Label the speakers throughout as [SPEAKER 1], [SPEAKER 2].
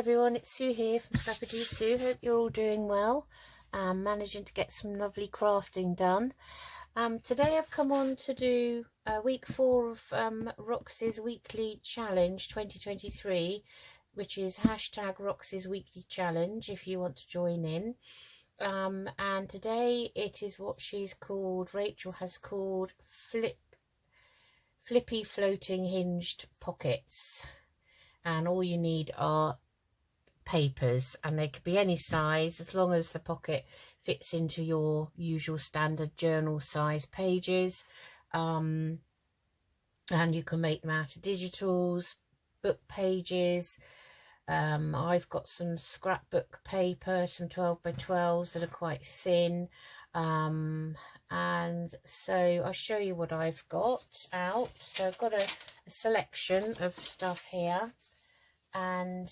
[SPEAKER 1] everyone, it's Sue here from Flippy Sue. Hope you're all doing well. Managing to get some lovely crafting done. Today I've come on to do week 4 of Roxy's weekly challenge 2023, which is hashtag Roxy's weekly challenge if you want to join in. And today it is what Rachel has called flippy floating hinged pockets. And all you need are papers, and they could be any size as long as the pocket fits into your usual standard journal size pages. And you can make them out of digitals, book pages. I've got some scrapbook paper, some 12 by 12s that are quite thin. And so I'll show you what I've got out. So I've got a selection of stuff here, and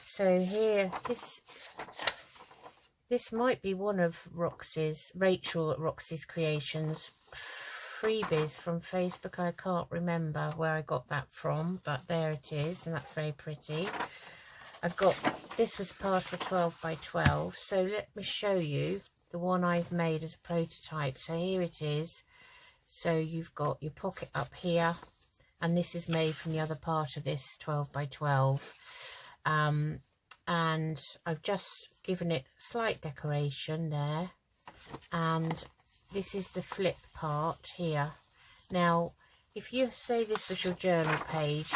[SPEAKER 1] so here, this might be one of Rachel at Roxy's Creations freebies from Facebook. I can't remember where I got that from, but there it is, and that's very pretty. This was part of a 12 by 12, so let me show you the one I've made as a prototype. So here it is. So you've got your pocket up here, and this is made from the other part of this 12 by 12. And I've just given it slight decoration there, and this is the flip part here. Now, if you say this was your journal page,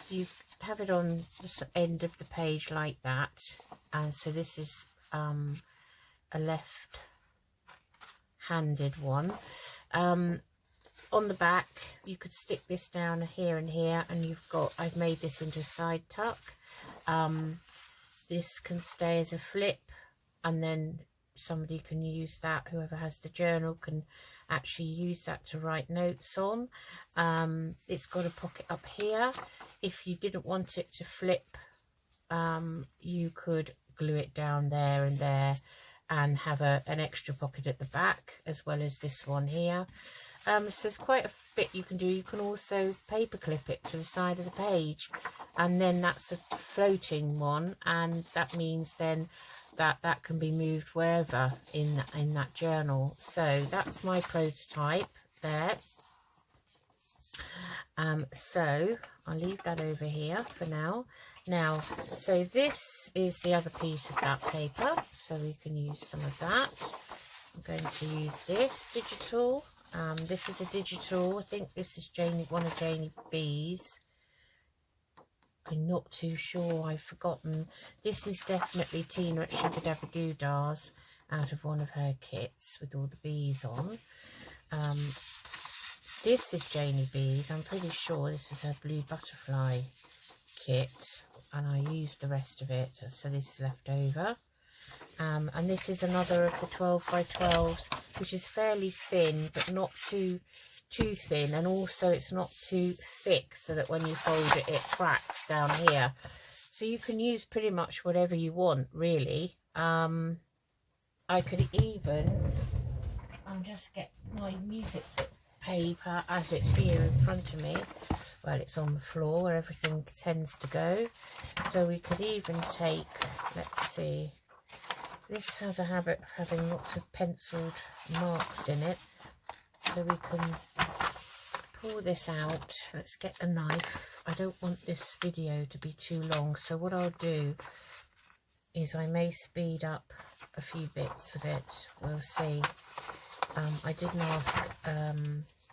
[SPEAKER 1] you have it on the end of the page like that, and so this is a left-handed one. On the back you could stick this down here and here, and I've made this into a side tuck. This can stay as a flip, and then somebody can use that, whoever has the journal can actually use that to write notes on. It's got a pocket up here. If you didn't want it to flip, you could glue it down there and there and have an extra pocket at the back, as well as this one here. So there's quite a bit you can do. You can also paper clip it to the side of the page, and then that's a floating one, and that means then that can be moved wherever in that journal. So that's my prototype there. So I'll leave that over here for now. Now, so this is the other piece of that paper, so we can use some of that. I'm going to use this digital. This is a digital. I think this is one of Janie B's. I'm not too sure. I've forgotten. This is definitely Tina at Shabba-Dabba-Doo-Dahs out of one of her kits with all the bees on. This is Janie B's. I'm pretty sure this was her blue butterfly kit, and I used the rest of it, so this is left over. And this is another of the 12 by 12s, which is fairly thin, but not too thin, and also it's not too thick, so that when you fold it, it cracks down here. So you can use pretty much whatever you want, really. I could even, I'll just get my music paper as it's here in front of me. Well, it's on the floor where everything tends to go. So we could even take, let's see, this has a habit of having lots of penciled marks in it. So we can pull this out. Let's get a knife. I don't want this video to be too long, so what I'll do is I may speed up a few bits of it. We'll see. I didn't ask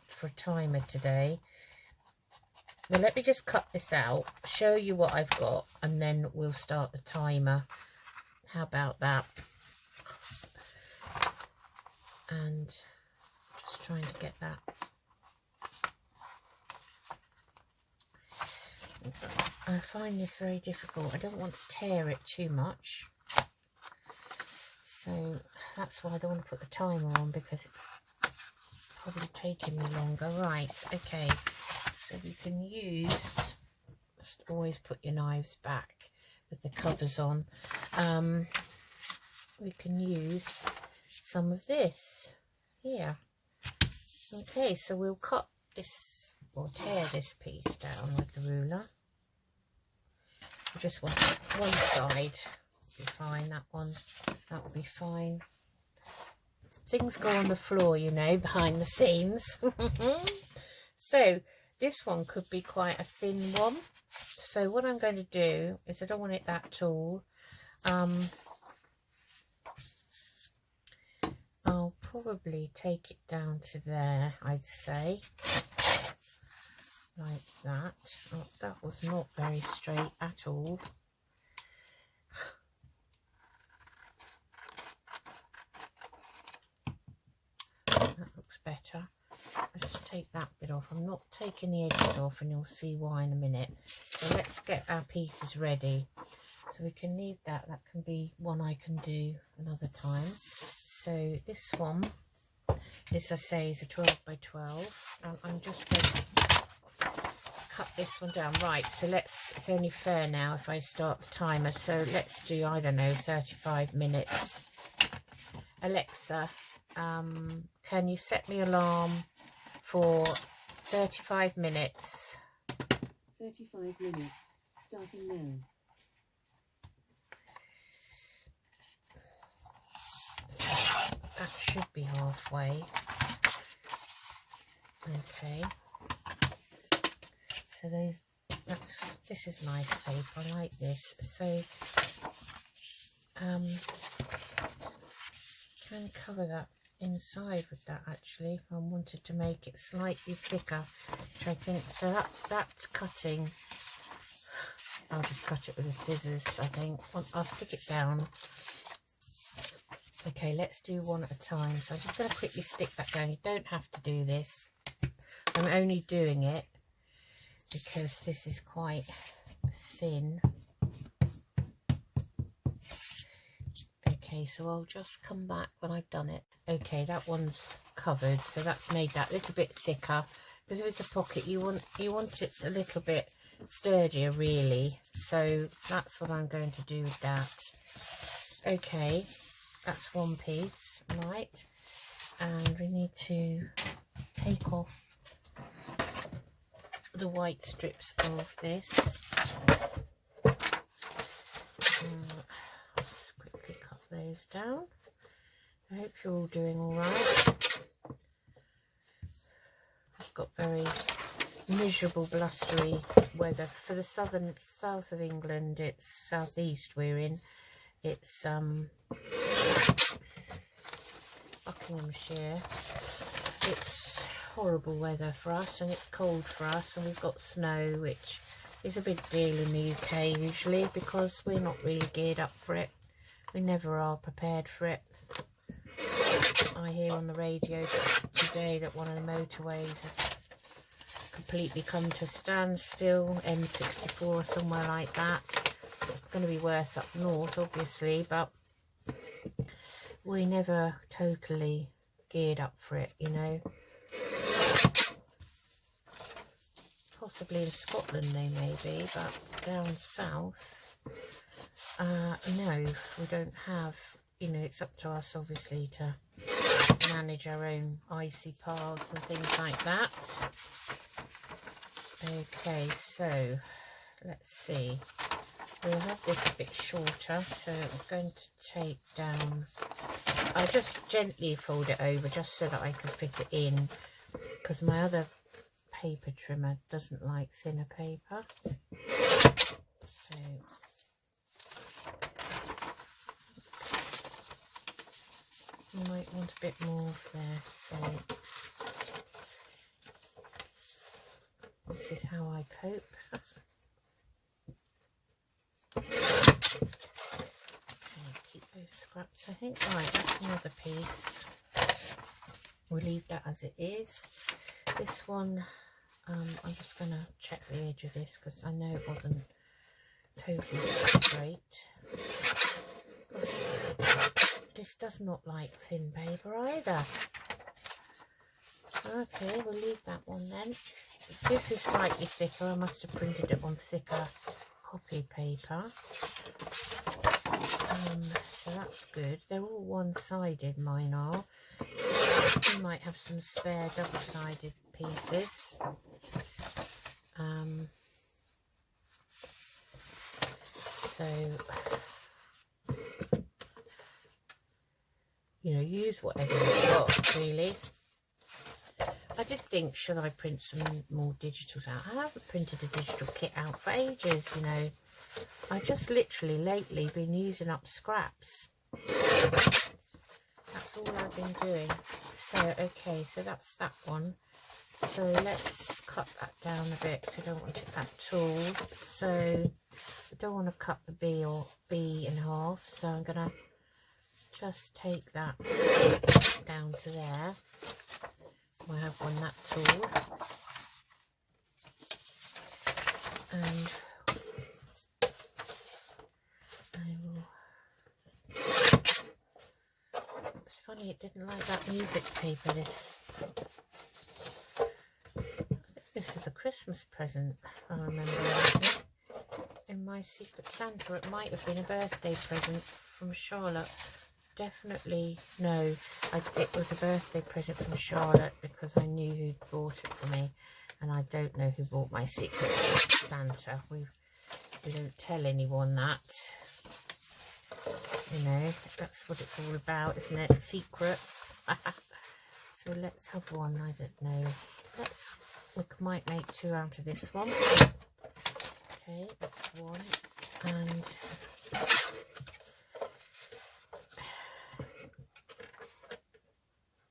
[SPEAKER 1] for a timer today. Well, let me just cut this out, show you what I've got, and then we'll start the timer. How about that? And just trying to get that. I find this very difficult. I don't want to tear it too much. So that's why I don't want to put the timer on, because it's probably taking me longer. Right, okay. So you can use, just always put your knives back with the covers on. We can use some of this here. Okay, so we'll cut this, or tear this piece down with the ruler. just one side be fine. That will be fine. Things go on the floor, you know, behind the scenes. So this one could be quite a thin one. So what I'm going to do is, I don't want it that tall. I'll probably take it down to there, I'd say, like that. Oh, that was not very straight at all. That looks better. I'll just take that bit off. I'm not taking the edges off, and you'll see why in a minute. So let's get our pieces ready. So we can leave that. That can be one I can do another time. So this one, this I say is a 12 by 12. And I'm just going to cut this one down. Right, so it's only fair now if I start the timer. So let's do, I don't know, 35 minutes. Alexa, can you set me alarm for 35 minutes?
[SPEAKER 2] 35 minutes, starting now.
[SPEAKER 1] That should be halfway. Okay. So this is nice paper. I like this. So can cover that inside with that actually if I wanted to make it slightly thicker, which I think. So that's cutting. I'll just cut it with the scissors, I think. I'll stick it down. Okay, let's do one at a time. So I'm just going to quickly stick that down. You don't have to do this. I'm only doing it because this is quite thin. Okay, so I'll just come back when I've done it. Okay, that one's covered, so that's made that a little bit thicker. Because if it's a pocket, you want it a little bit sturdier, really. So that's what I'm going to do with that. Okay. That's one piece, right? And we need to take off the white strips of this. Just quickly cut those down. I hope you're all doing all right. I've got very miserable, blustery weather. For the south of England, it's southeast we're in. It's Buckinghamshire. It's horrible weather for us, and it's cold for us, and we've got snow, which is a big deal in the UK usually because we're not really geared up for it. We never are prepared for it. I hear on the radio today that one of the motorways has completely come to a standstill, M64 or somewhere like that. It's going to be worse up north, obviously, but we never totally geared up for it, you know. Possibly in Scotland they may be, but down south, no, we don't have, you know, it's up to us obviously to manage our own icy paths and things like that. Okay, so let's see. We'll have this a bit shorter, so I'm going to take down, I'll just gently fold it over just so that I can fit it in, because my other paper trimmer doesn't like thinner paper. So you might want a bit more of there. So this is how I cope. Keep those scraps, I think. Right, that's another piece. We'll leave that as it is. This one, I'm just going to check the edge of this because I know it wasn't totally straight. This does not like thin paper either. Okay, we'll leave that one then. This is slightly thicker. I must have printed it on thicker copy paper. So that's good. They're all one-sided, mine are. You might have some spare double-sided pieces. So, you know, use whatever you've got, really. I did think, should I print some more digitals out? I haven't printed a digital kit out for ages, you know. I just literally lately been using up scraps. That's all I've been doing. So, okay, so that's that one. So let's cut that down a bit, because I don't want it at all. So I don't want to cut the B in half, so I'm going to just take that down to there. I have one that tall. And I will... It's funny, it didn't like that music paper, this. This was a Christmas present, I remember rightly, in my Secret Santa. It might have been a birthday present from Charlotte. Definitely, no, it was a birthday present from Charlotte, because I knew who'd bought it for me, and I don't know who bought my Secret Santa. We don't tell anyone that. You know, that's what it's all about, isn't it? Secrets. So let's have one, I don't know. We might make two out of this one. Okay, that's one. And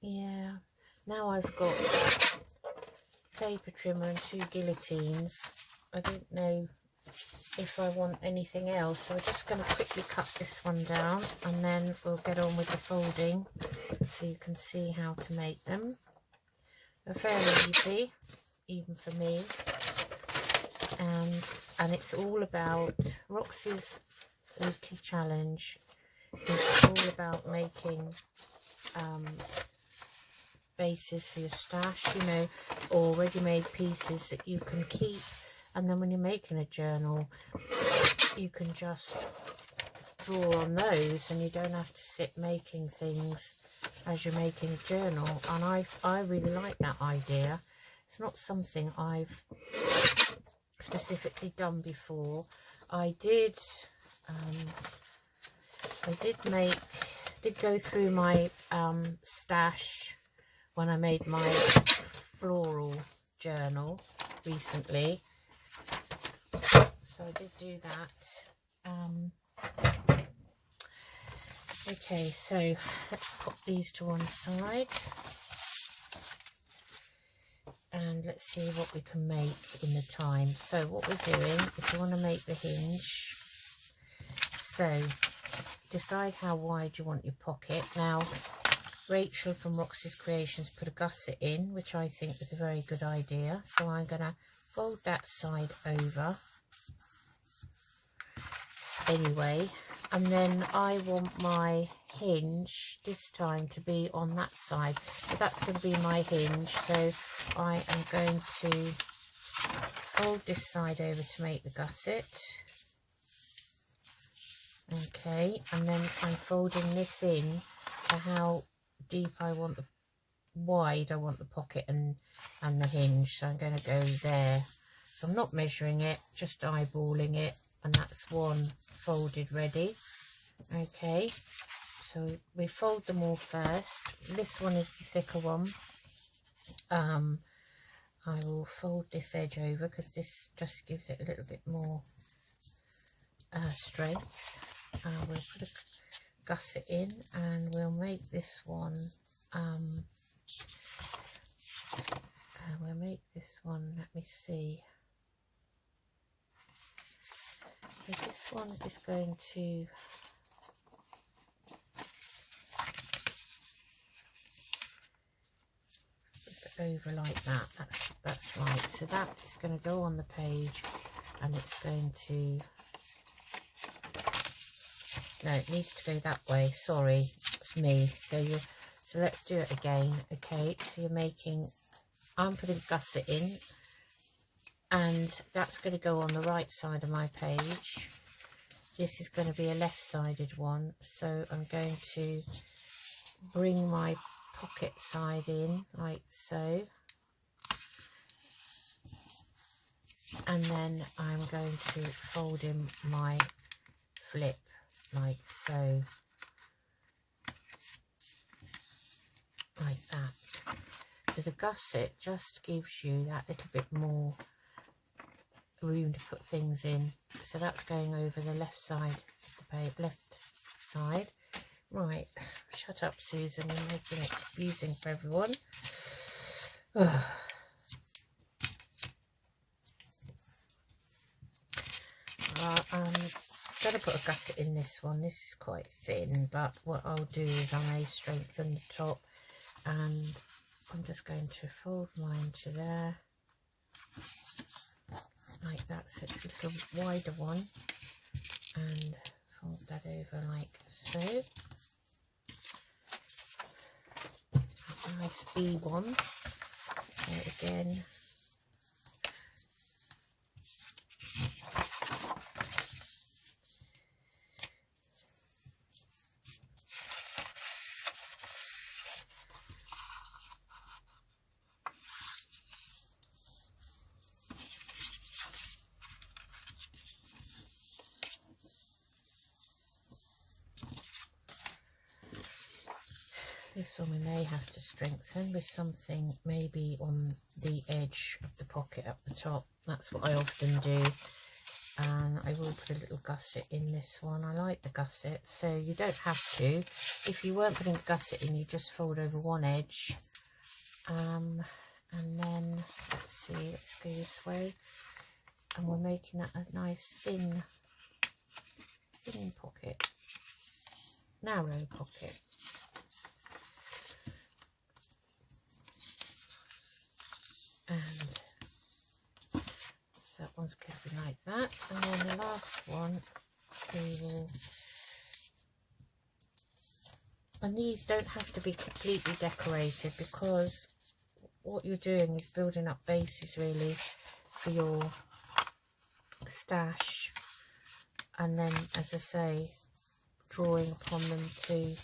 [SPEAKER 1] yeah, now I've got paper trimmer and two guillotines. I don't know if I want anything else, so we're just going to quickly cut this one down, and then we'll get on with the folding, so you can see how to make them. They're fairly easy, even for me, and it's all about Roxy's weekly challenge. It's all about making bases for your stash, you know, or ready-made pieces that you can keep, and then when you're making a journal, you can just draw on those, and you don't have to sit making things as you're making a journal. And I really like that idea. It's not something I've specifically done before. I did go through my stash when I made my floral journal recently, so I did do that. Okay, so let's pop these to one side, and let's see what we can make in the time. So what we're doing is we want to make the hinge. So decide how wide you want your pocket. Now, Rachel from Roxy's Creations put a gusset in, which I think was a very good idea. So I'm going to fold that side over anyway, and then I want my hinge this time to be on that side. So that's going to be my hinge. So I am going to fold this side over to make the gusset. Okay, and then I'm folding this in to how deep I want the wide I want the pocket and the hinge. So I'm going to go there. So I'm not measuring it, just eyeballing it, and that's one folded ready. Okay, so we fold them all first. This one is the thicker one. I will fold this edge over because this just gives it a little bit more strength. We'll put a gusset in, and we'll make this one let me see, so this one is going to over like that. That's right. So that is going to go on the page, and it's going to, no, it needs to go that way. Sorry, it's me. So let's do it again. Okay, so you're making, I'm putting a gusset in, and that's going to go on the right side of my page. This is going to be a left-sided one, so I'm going to bring my pocket side in like so, and then I'm going to fold in my flip like so, like that. So the gusset just gives you that little bit more room to put things in. So that's going over the left side of the page, left side. Right, shut up, Susan, you're making it confusing for everyone. I'm going to put a gusset in this one. This is quite thin, but what I'll do is I may strengthen the top, and I'm just going to fold mine to there, like that, so it's a little wider one, and fold that over like so. A nice B1. So again, this one we may have to strengthen with something maybe on the edge of the pocket up the top. That's what I often do, and I will put a little gusset in this one. I like the gusset, so you don't have to. If you weren't putting the gusset in, you just fold over one edge, and then let's see, let's go this way, and we're making that a nice thin pocket, narrow pocket. And that one's going to be like that, and then the last one we will, and these don't have to be completely decorated, because what you're doing is building up bases really for your stash, and then, as I say, drawing upon them to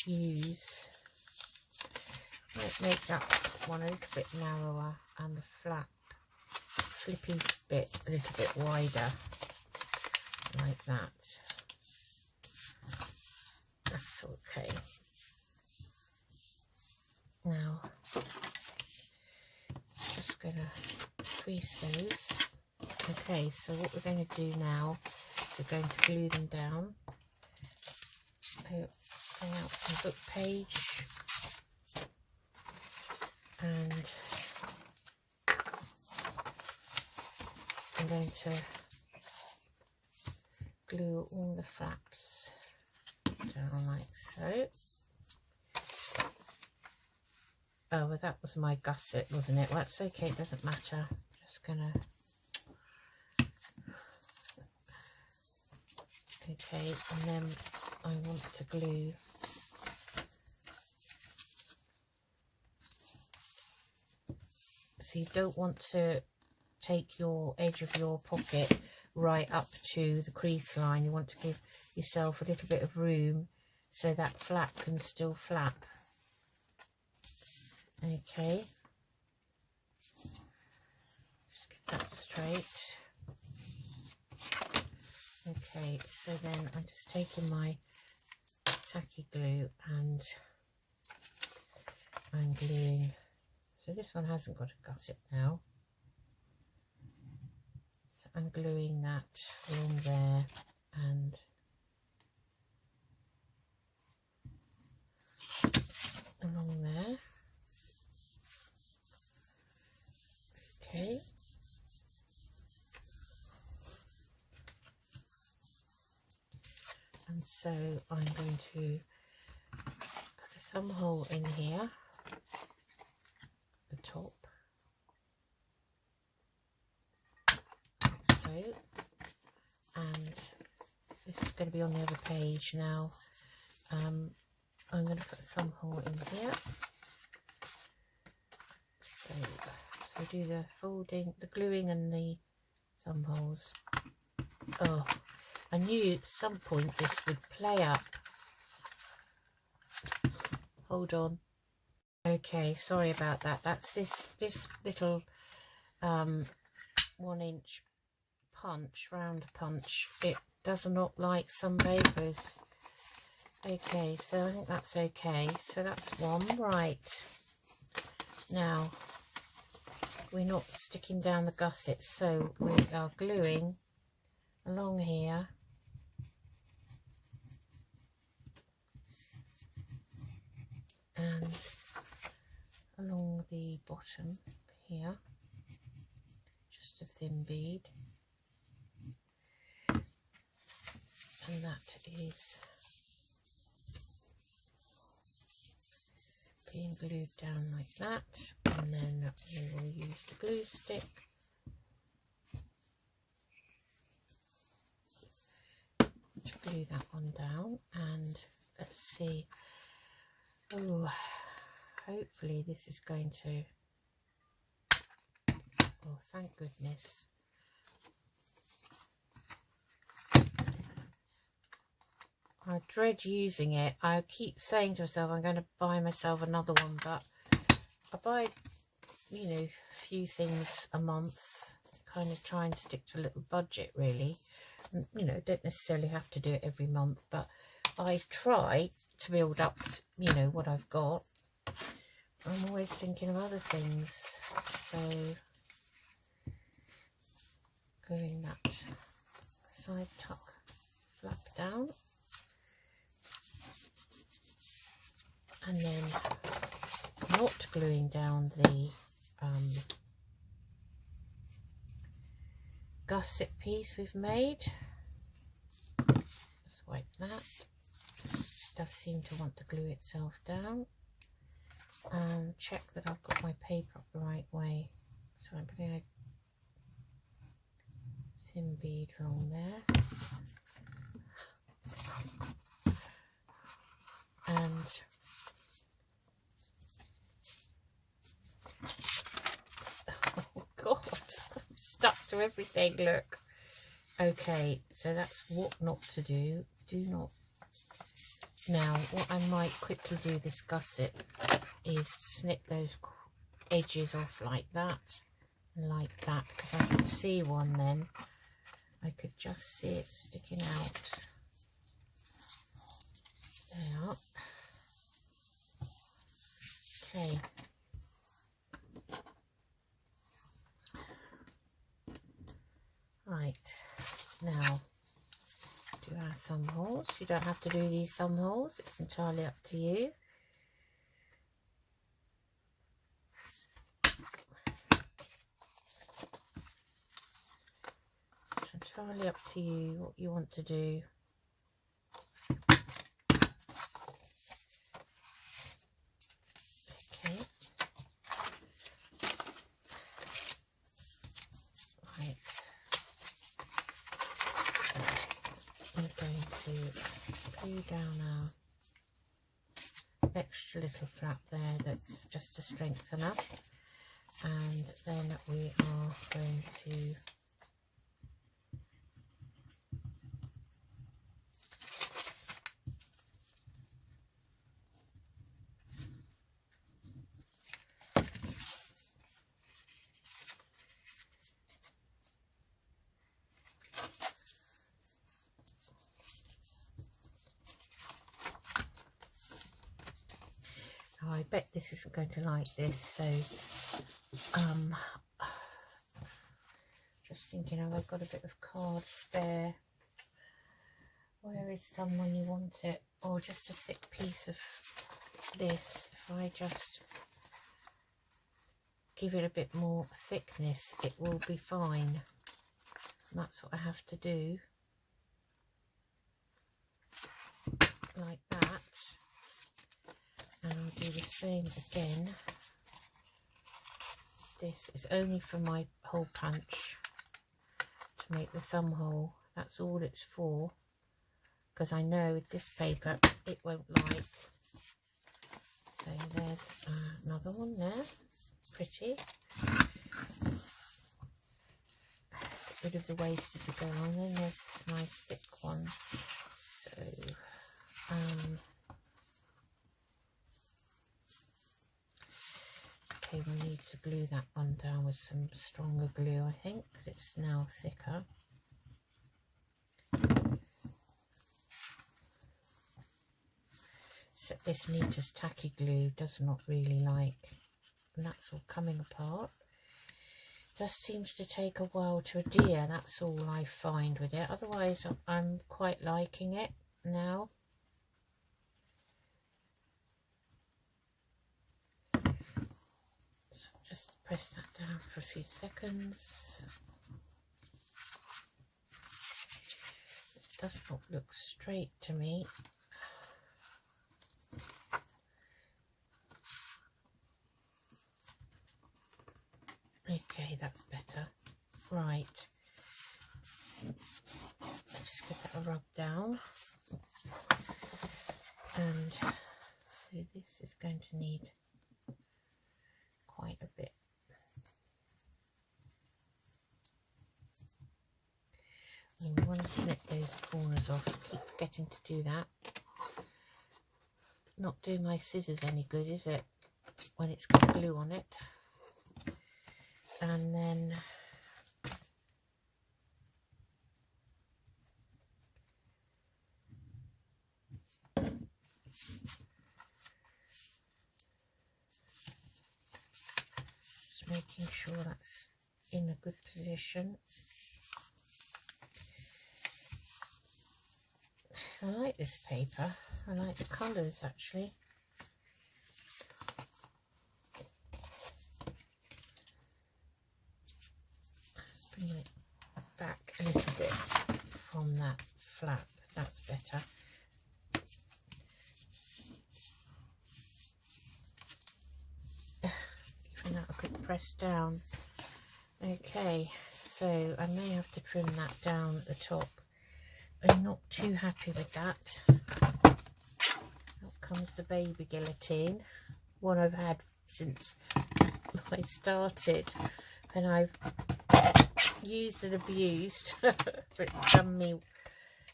[SPEAKER 1] use. Let's make that one a little bit narrower, and the flippy bit a little bit wider, like that. That's okay. Now, just going to crease those. Okay, so what we're going to do now, we're going to glue them down. Bring out some book page, and I'm going to glue all the flaps down like so. Oh, well, that was my gusset, wasn't it? Well, that's okay, it doesn't matter. Just gonna, okay, and then I want to glue so you don't want to take your edge of your pocket right up to the crease line. You want to give yourself a little bit of room so that flap can still flap. Okay, just get that straight. Okay, so then I'm just taking my tacky glue and I'm gluing. So this one hasn't got a gusset now. So I'm gluing that along there and along there. Okay. And so I'm going to put a thumb hole in here, the top, so, and this is going to be on the other page now. I'm going to put a thumb hole in here. So we do the folding, the gluing and the thumb holes. Oh, I knew at some point this would play up. Hold on. Okay, sorry about that. That's this little 1 inch punch, round punch. does not like some papers. Okay, so I think that's okay. So that's one. Right. Now, we're not sticking down the gussets, so we are gluing along here. And along the bottom here, just a thin bead. And that is being glued down like that, and then we will use the glue stick to glue that one down. And let's see, oh, hopefully this is going to, oh thank goodness. I dread using it. I keep saying to myself I'm going to buy myself another one, but I buy, you know, a few things a month, kind of try and stick to a little budget really. And, you know, don't necessarily have to do it every month, but I try to build up, you know, what I've got. I'm always thinking of other things, so gluing that side tuck flap down. And then not gluing down the gusset piece we've made. Just wipe that. It does seem to want to glue itself down. And check that I've got my paper up the right way. So I'm putting a thin bead along there. And oh God, I'm stuck to everything, look. Okay, so that's what not to do. Do not. Now, what I might quickly do this gusset is snip those edges off like that, and like that, because I could see one then. I could just see it sticking out. There. Okay. Right, now do our thumb holes. You don't have to do these thumb holes, it's entirely up to you. It's entirely up to you what you want to do. Okay. Right. So we're going to glue down our extra little flap there, that's just to strengthen up, and then we are going to I bet this isn't going to like this, so just thinking, have I got a bit of card spare? Where is some when you want it? Or just a thick piece of this. If I just give it a bit more thickness, it will be fine. And that's what I have to do. Like that. And I'll do the same again. This is only for my hole punch to make the thumb hole. That's all it's for, because I know with this paper it won't like. So there's another one there, pretty. Get rid of the waste as we go on. Then there's this nice thick one. So okay, we need to glue that one down with some stronger glue, I think, because it's now thicker. except this neatest tacky glue does not really like, and that's all coming apart. Just seems to take a while to adhere, that's all I find with it. Otherwise I'm quite liking it now. So just press that down for a few seconds. It does not look straight to me. Okay, that's better. Right. Let's just give that a rub down. And so this is going to need quite a bit. And we want to snip those corners off. Keep forgetting to do that. Not doing my scissors any good, is it? When it's got glue on it. And then just making sure that's in a good position. I like this paper. I like the colours actually. Just bring it back a little bit from that flap. That's better. Giving that a good press down. Okay, so I may have to trim that down at the top. I'm not too happy with that. Out comes the baby guillotine, one I've had since I started, and I've used and abused, but it's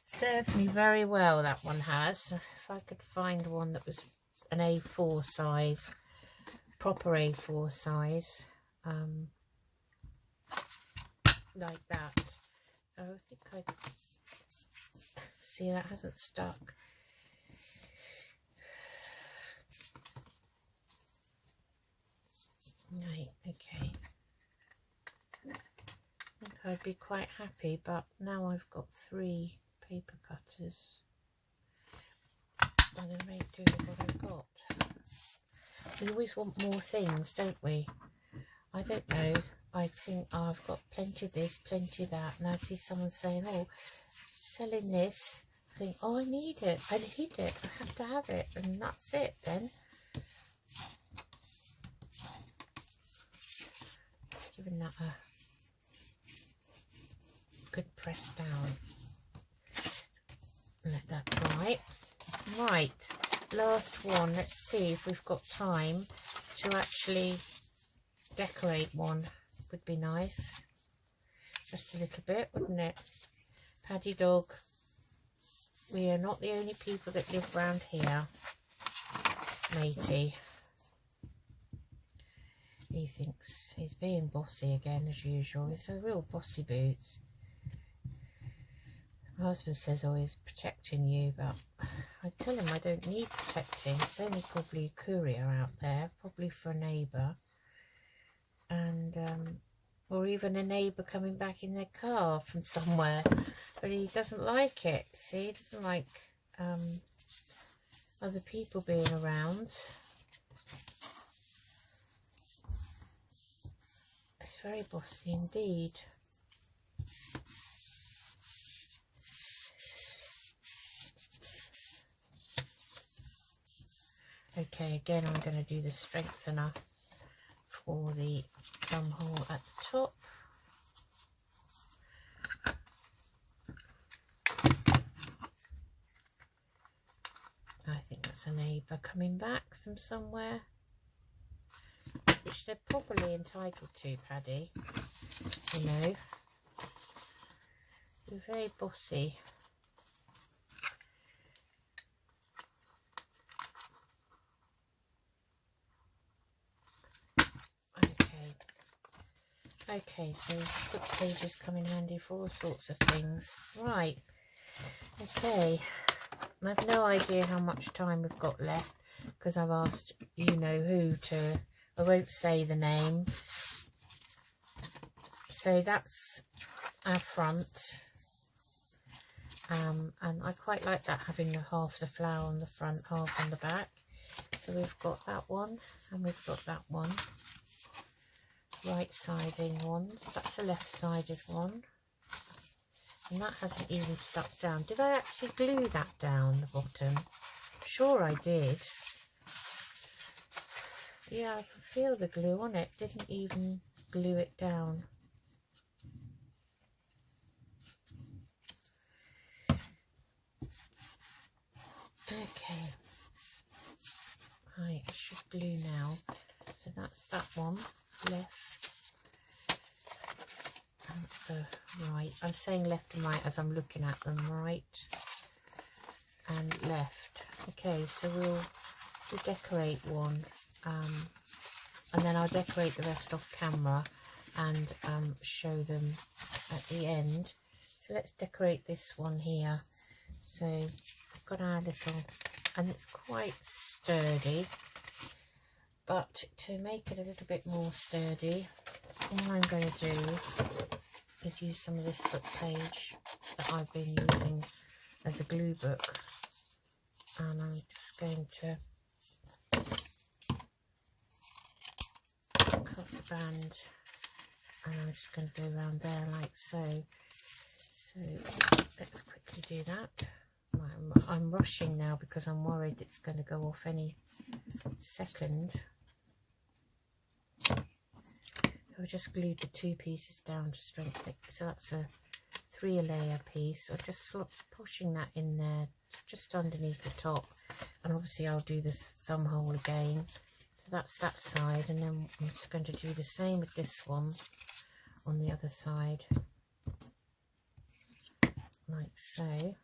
[SPEAKER 1] served me very well, that one has. If I could find one that was an A4 size, proper A4 size, like that. I think I see that hasn't stuck. Right, okay. I think I'd be quite happy, but now I've got 3 paper cutters. I'm going to make do with what I've got. We always want more things, don't we? I don't know. I think, oh, I've got plenty of this, plenty of that, and I see someone saying, oh, selling this. I think, oh, I need it. I need it. I have to have it, and that's it then. Giving that a good press down. Let that dry. Right, last one. Let's see if we've got time to actually decorate one. Would be nice. Just a little bit, wouldn't it? Paddy dog. We are not the only people that live around here. Matey. He thinks he's being bossy again as usual. He's a real bossy boots. My husband says, oh, he's protecting you, but I tell him I don't need protecting. It's only probably a courier out there, probably for a neighbour. And, or even a neighbour coming back in their car from somewhere. But he doesn't like it, see? He doesn't like other people being around. It's very bossy indeed. Okay, again I'm going to do the strengthener for the thumb hole at the top. I think that's a neighbour coming back from somewhere, which they're probably entitled to, Paddy. You know, you're very bossy. Okay, so book pages come in handy for all sorts of things. Right, okay, I have no idea how much time we've got left because I've asked you know who to, I won't say the name. So that's our front. And I quite like that, having half the flower on the front, half on the back. So we've got that one and we've got that one. Right-siding ones. That's a left-sided one. And that hasn't even stuck down. Did I actually glue that down the bottom? Sure I did. Yeah, I could feel the glue on it. Didn't even glue it down. Okay. Right, I should glue now. So that's that one. Left. And so right. I'm saying left and right as I'm looking at them. Right and left. Okay, so we'll decorate one. And then I'll decorate the rest off camera and show them at the end. So let's decorate this one here. So we've got our little, and it's quite sturdy, but to make it a little bit more sturdy, all I'm going to do is use some of this book page that I've been using as a glue book, and I'm just going to cut the band, and I'm just going to go around there like so. So let's quickly do that. I'm rushing now because I'm worried it's going to go off any second. I've just glued the two pieces down to strengthen it. So that's a 3-layer piece. I'm just pushing that in there just underneath the top, and obviously I'll do the thumb hole again. So that's that side, and then I'm just going to do the same with this one on the other side, like so.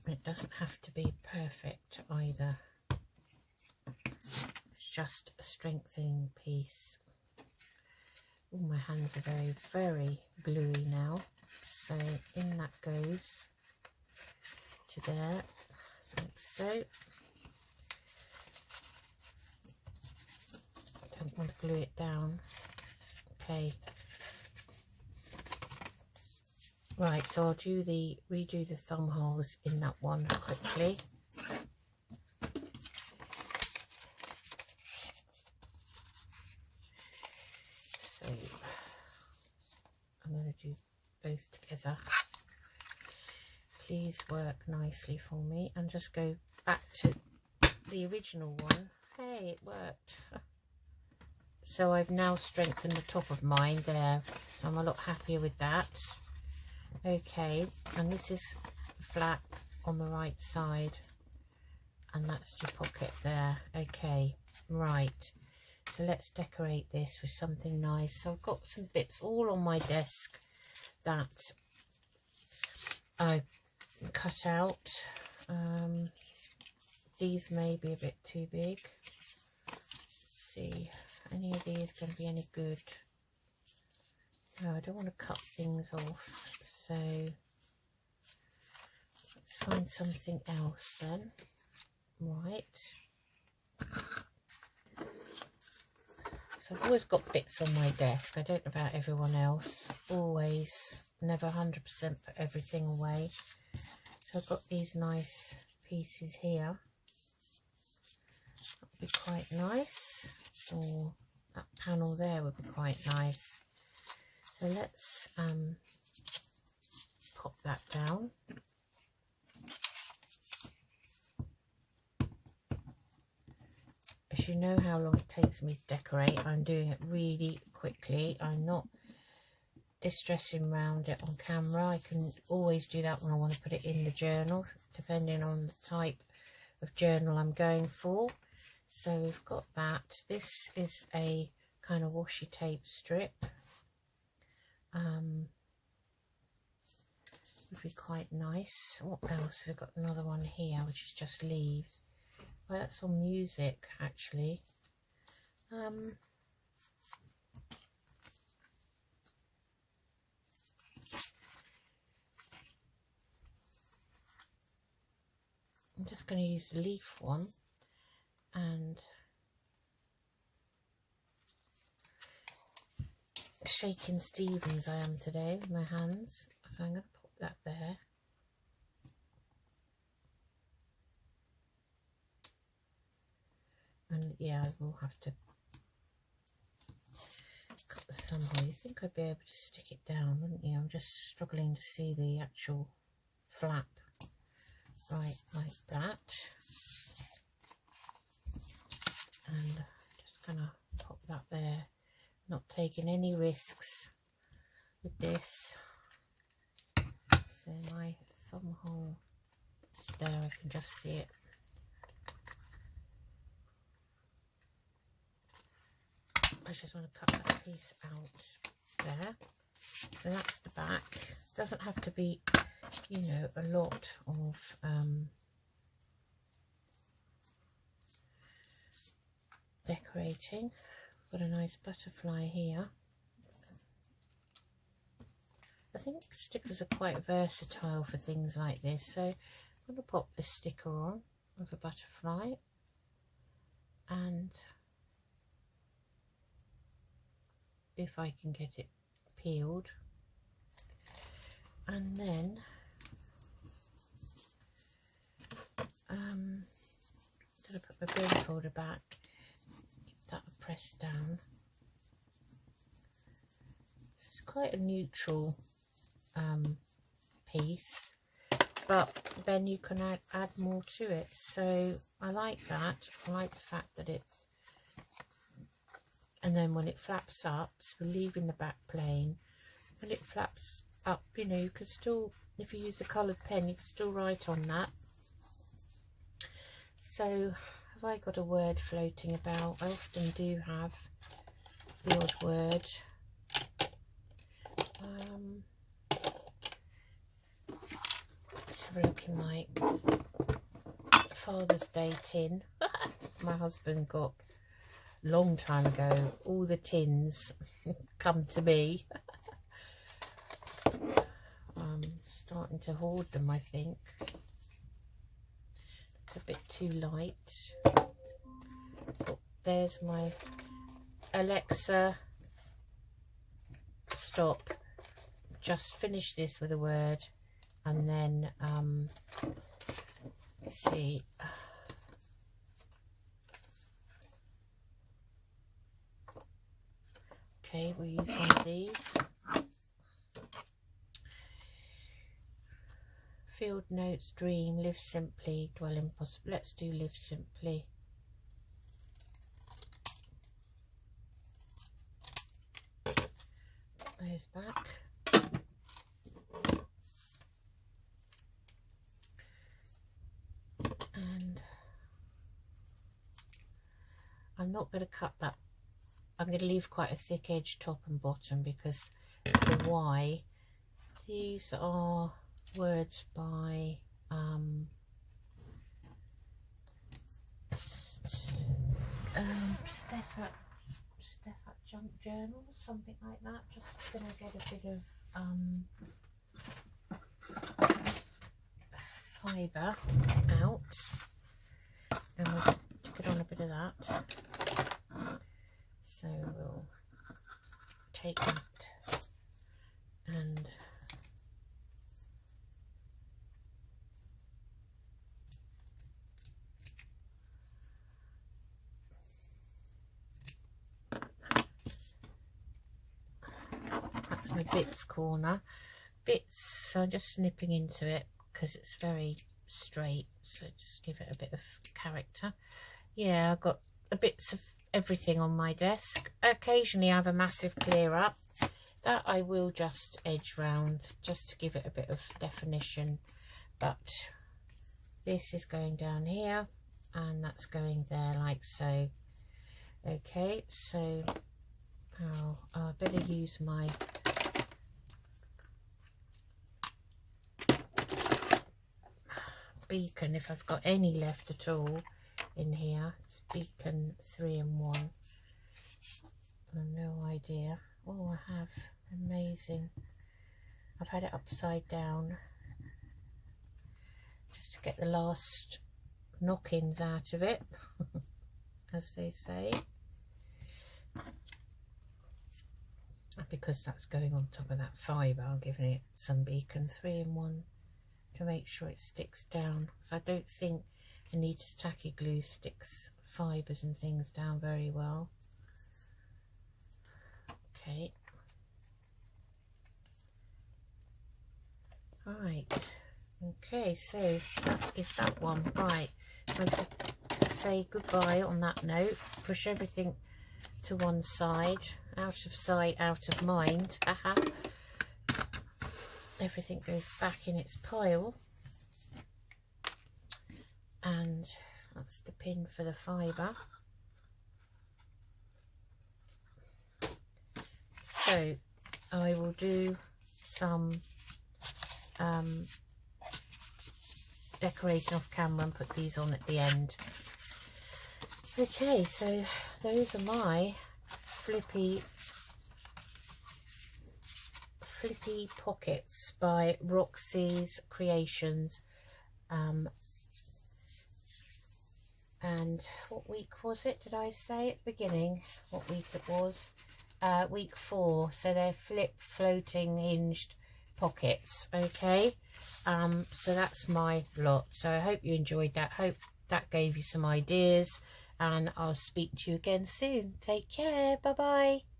[SPEAKER 1] It doesn't have to be perfect either. It's just a strengthening piece. Oh, my hands are very, very gluey now. So in that goes to there, like so. Don't want to glue it down. Okay. Right, so I'll do redo the thumb holes in that one quickly. So I'm going to do both together. Please work nicely for me, and just go back to the original one. Hey, it worked. So I've now strengthened the top of mine there. I'm a lot happier with that. Okay, and this is the flap on the right side, and that's your pocket there. Okay, right, so let's decorate this with something nice. So I've got some bits all on my desk that I cut out. These may be a bit too big. Let's see, any of these going to be any good? No, I don't want to cut things off, so let's find something else then. Right, so I've always got bits on my desk. I don't know about everyone else. Always, never 100% put everything away. So I've got these nice pieces here. That would be quite nice, or that panel there would be quite nice. So let's pop that down. As you know how long it takes me to decorate, I'm doing it really quickly. I'm not distressing around it on camera. I can always do that when I want to put it in the journal, depending on the type of journal I'm going for. So we've got that. This is a kind of washi tape strip. Would be quite nice. What else? We've got another one here, which is just leaves. Well, that's on music actually. just going to use the leaf one, and shaking Stevens I am today with my hands, so I'm going to pop that there. And yeah, I will have to cut the thumb hole. You think I'd be able to stick it down, wouldn't you? I'm just struggling to see the actual flap. Right, like that. And just gonna pop that there. Not taking any risks with this. So my thumb hole is there, I can just see it. I just want to cut that piece out there. So that's the back. Doesn't have to be, you know, a lot of decorating. Got a nice butterfly here. I think stickers are quite versatile for things like this, so I'm going to pop this sticker on with a butterfly, and if I can get it peeled, and then I'm going to put my bone folder back, keep that pressed down. This is quite a neutral piece, but then you can add more to it, so I like that. I like the fact that it's, and then when it flaps up, so we're leaving the back plain. When it flaps up, you know, you can still, if you use a coloured pen, you can still write on that. So have I got a word floating about? I often do have the odd word. Let's have a look in my Father's Day tin. My husband got, long time ago, all the tins come to me. I'm starting to hoard them, I think. It's a bit too light. Oh, there's my Alexa, stop. Just finish this with a word, and then let's see. Okay, we'll use one of these. Field notes, dream, live simply, dwell impossible. Let's do live simply. Those back. And I'm not going to cut that. I'm going to leave quite a thick edge top and bottom, because the Y, these are words by Steph at Junk Journal, something like that. Just going to get a bit of fibre out, and we'll stick it on a bit of that. So we'll take that and that's my bits corner. Bits, so I'm just snipping into it because it's very straight, so just give it a bit of character. Yeah, I've got a bits of everything on my desk. Occasionally I have a massive clear up that I will just edge round just to give it a bit of definition, but this is going down here and that's going there like so. Okay, so I better use my beacon if I've got any left at all in here. It's beacon 3-in-1. I've no idea. Oh, I have. Amazing. I've had it upside down just to get the last knockings out of it, as they say, because that's going on top of that fibre. I'm giving it some Beacon 3-in-1 to make sure it sticks down, because I don't think a neat tacky glue sticks fibres and things down very well. Okay, right, okay, so that is that one. Right, I'm going to say goodbye on that note, push everything to one side, out of sight, out of mind. Aha. Everything goes back in its pile, and that's the pin for the fibre. So I will do some decorating off camera and put these on at the end. Okay, so those are my flippy pockets by Roxy's Creations. And what week was it? Did I say at the beginning what week it was? Week 4. So they're floating hinged pockets. Okay, so that's my lot. So I hope you enjoyed that. Hope that gave you some ideas, and I'll speak to you again soon. Take care. Bye bye.